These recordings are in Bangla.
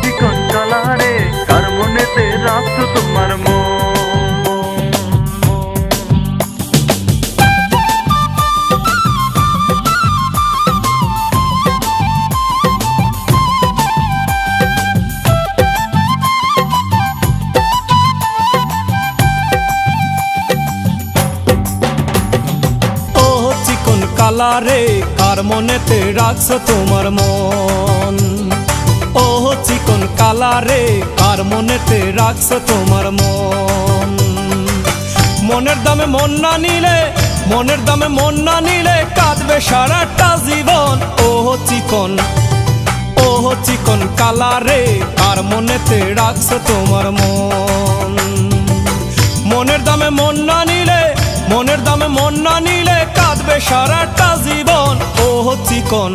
চিকন কালারে কার মনেতে রাখছো তোমার মন। কালারে কার মনেতে রাখছো তোমার মন। ও চিকন কালারে কার মনেতে রাখছো তোমার মন। মনের দামে মন না নিলে, মনের দামে মন না নিলে কাঁদবে সারাটা জীবন। ও চিকন, ও চিকন কালারে কার মনেতে রাখছো তোমার মন। মনের দামে মন না নিলে, মনের দামে মন না নিলে কাঁদবে সারাটা জীবন। ও চিকন,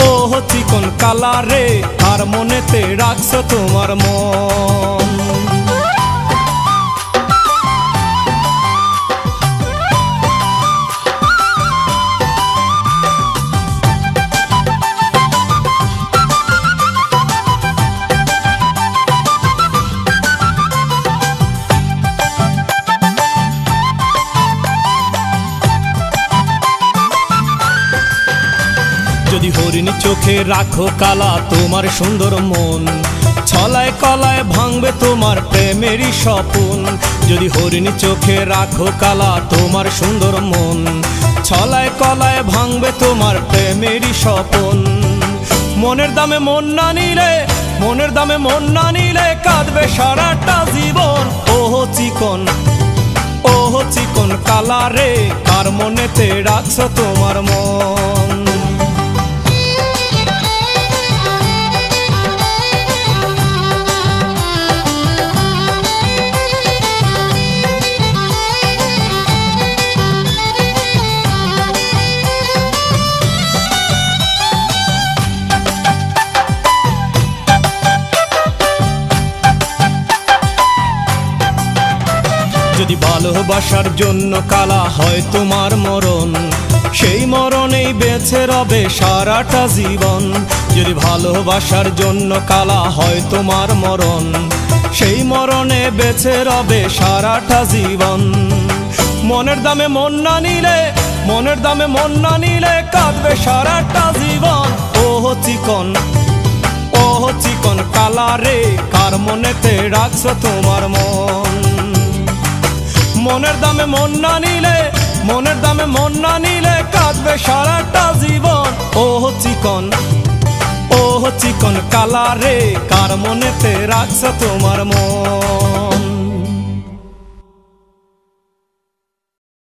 ও চিকন কালারে কার মনেতে রাখছো তোমার মন। যদি হরিণী চোখে রাখো কালা তোমার সুন্দর মন, ছলায় কলায় ভাঙবে তোমার প্রেমেরই স্বপন। যদি হরিণী চোখে রাখো কালা তোমার সুন্দর মন, ছলায় কলায় ভাঙবে তোমার প্রেমেরই স্বপন। মনের দামে মন না নিলে, মনের দামে মন না নিলে কাঁদবে সারাটা জীবন। ও চিকন, ও চিকন কালারে কার মনেতে রাখছো তোমার মন। যদি ভালোবাসার জন্য কালা হয় তোমার মরণ, সেই মরণেই বেঁচে রবে সারাটা জীবন। যদি ভালোবাসার জন্য কালা হয় তোমার মরণ, সেই মরণে বেঁচে রবে সারাটা জীবন। মনের দামে মন না নিলে, মনের দামে মন না নিলে কাঁদবে সারাটা জীবন। ও চিকন, ও চিকন কালারে কার মনেতে রাখছো তোমার মন। মনের দামে মন না নিলে, মনের দামে মন না নিলে কাঁদবে সারাটা জীবন। ও চিকন, ও চিকন কালারে কার মনেতে রাখছো তোমার মন।